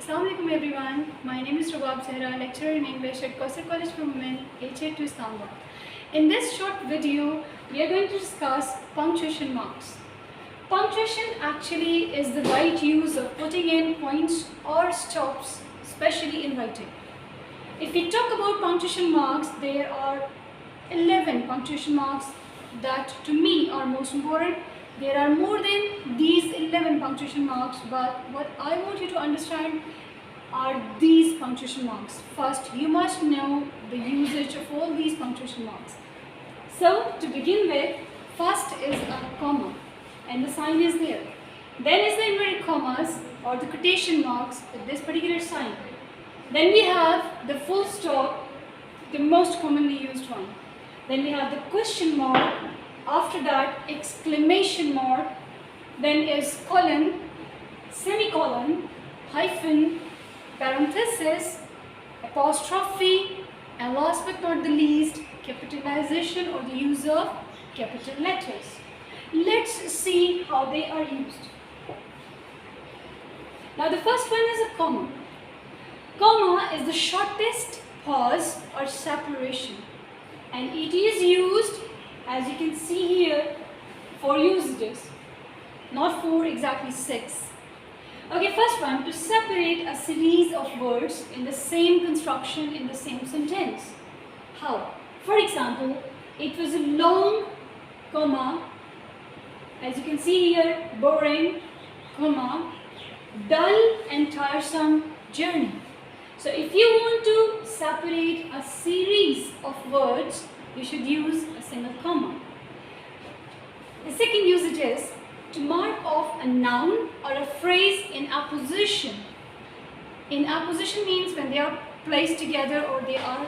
Assalamualaikum everyone. My name is Rabab Zahra, lecturer in English at Kausar College for Women, H82 Istanbul. In this short video, we are going to discuss punctuation marks. Punctuation actually is the right use of putting in points or stops, especially in writing. If we talk about punctuation marks, there are 11 punctuation marks that to me are most important. There are more than these 11 punctuation marks, but what I want you to understand are these punctuation marks. First, you must know the usage of all these punctuation marks. So, to begin with, first is a comma, and the sign is there. Then is the inverted commas or the quotation marks with this particular sign. Then we have the full stop, the most commonly used one. Then we have the question mark. After that, exclamation mark, then is colon, semicolon, hyphen, parenthesis, apostrophe, and last but not the least, capitalization or the use of capital letters. Let's see how they are used. Now the first one is a comma. Comma is the shortest pause or separation, and it is used, as you can see here, 4 usages, not 4, exactly 6. Okay, first one, to separate a series of words in the same construction in the same sentence. How? For example, it was a long, comma, as you can see here, boring, comma, dull and tiresome journey. So if you want to separate a series of words, you should use a single comma. The second usage is to mark off a noun or a phrase in apposition. In apposition means when they are placed together or they are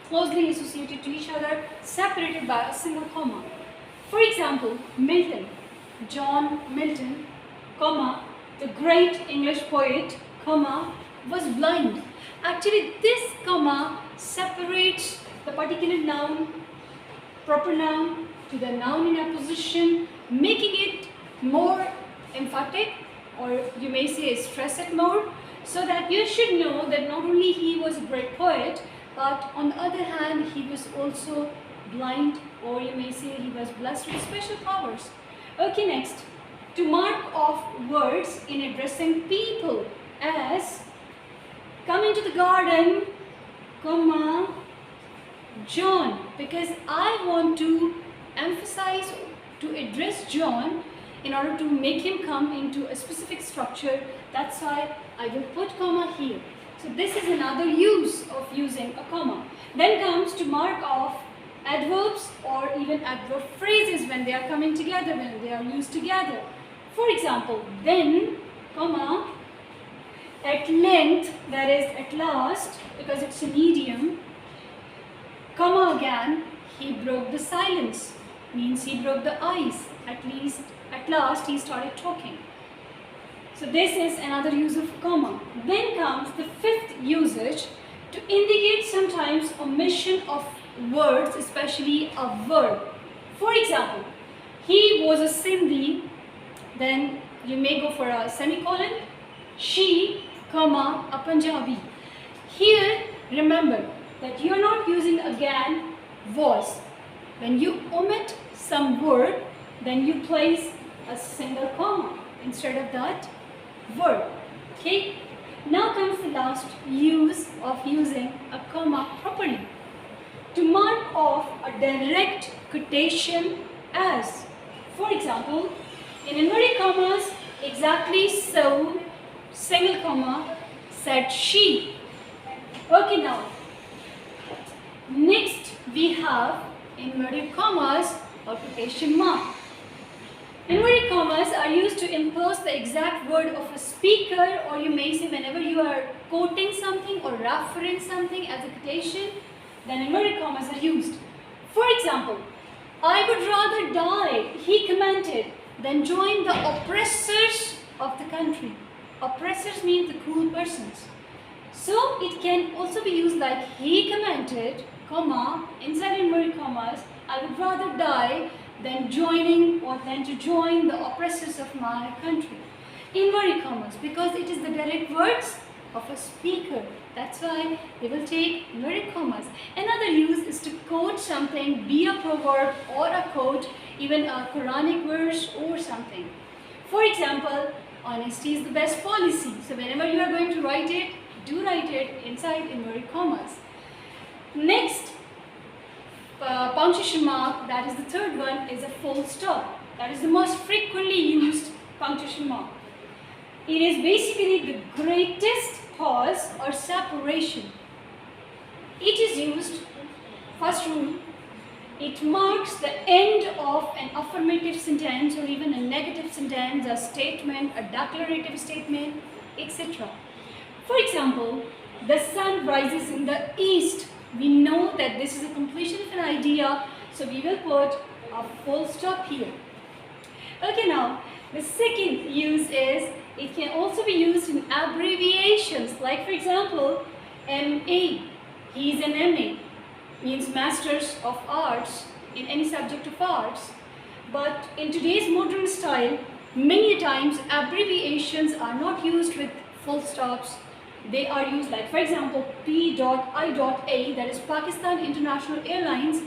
closely associated to each other, separated by a single comma. For example, Milton, John Milton, comma, the great English poet, comma, was blind. Actually, this comma separates the particular noun, proper noun, to the noun in apposition, making it more emphatic, or you may say stress it more, so that you should know that not only he was a great poet, but on the other hand he was also blind, or you may say he was blessed with special powers. Okay, next, to mark off words in addressing people as come into the garden, comma, John, because I want to emphasize, to address John in order to make him come into a specific structure. That's why I will put comma here. So this is another use of using a comma. Then comes to mark off adverbs or even adverb phrases when they are coming together, when they are used together. For example, then, comma, at length, that is at last, because it's an idiom, comma again, he broke the silence, means he broke the ice, at last he started talking. So this is another use of comma. Then comes the fifth usage to indicate sometimes omission of words, especially a verb. For example, he was a Sindhi, then you may go for a semicolon, she, comma, a Punjabi. Here, remember that you are not using again was. When you omit some word, then you place a single comma instead of that word. Okay? Now comes the last use of using a comma properly. To mark off a direct quotation as, for example, in inverted commas, exactly so, single comma, said she. Okay, now, next we have inverted commas or quotation mark. Inverted commas are used to impose the exact word of a speaker, or you may say whenever you are quoting something or referring something as a quotation, then inverted commas are used. For example, I would rather die, he commented, than join the oppressors of the country. Oppressors means the cruel persons. So it can also be used like he commented, comma, inside inverted commas, I would rather die than joining or than to join the oppressors of my country. Inverted commas, because it is the direct words, of a speaker. That's why they will take inverted commas. Another use is to quote something, be a proverb or a quote, even a Quranic verse or something. For example, honesty is the best policy. So whenever you are going to write it, do write it inside inverted commas. Next, punctuation mark, that is the third one, is a full stop. That is the most frequently used punctuation mark. It is basically the greatest pause or separation. It is used, first rule, it marks the end of an affirmative sentence or even a negative sentence, a statement, a declarative statement, etc. For example, the sun rises in the east. We know that this is a completion of an idea, so we will put a full stop here. Okay, now the second use is it can also be used in abbreviations, like for example, MA. He is an MA, means Masters of Arts in any subject of arts. But in today's modern style, many times abbreviations are not used with full stops. They are used like, for example, P.I.A, that is Pakistan International Airlines,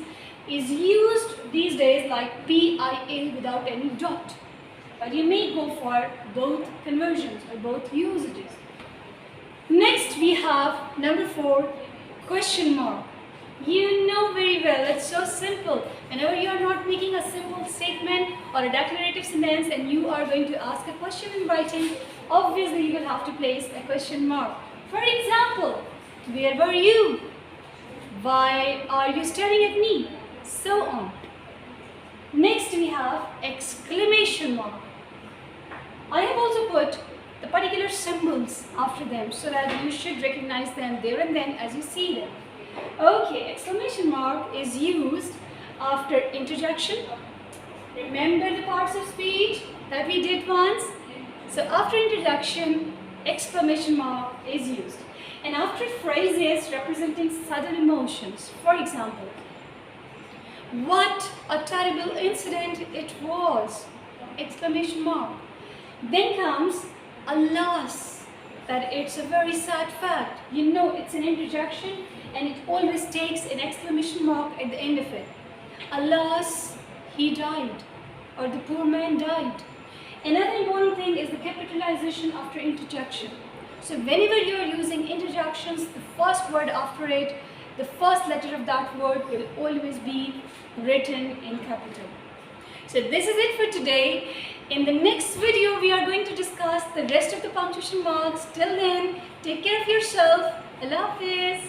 is used these days like PIA without any dot. But you may go for both conversions or both usages. Next we have number 4, question mark. You know very well, it's so simple. Whenever you are not making a simple statement or a declarative sentence and you are going to ask a question in writing, obviously you will have to place a question mark. For example, where were you? Why are you staring at me? So on. Next we have exclamation mark. I have also put the particular symbols after them so that you should recognize them there and then as you see them. Okay, exclamation mark is used after interjection. Remember the parts of speech that we did once? So after introduction, exclamation mark is used. And after phrases representing sudden emotions, for example, what a terrible incident it was! Exclamation mark. Then comes alas, that it's a very sad fact. You know it's an interjection and it always takes an exclamation mark at the end of it. Alas, he died, or the poor man died. Another important thing is the capitalization after interjection. So whenever you are using interjections, the first word after it, the first letter of that word will always be written in capital. So this is it for today. In the next video, we are going to discuss the rest of the punctuation marks. Till then, take care of yourself. Allah Hafiz.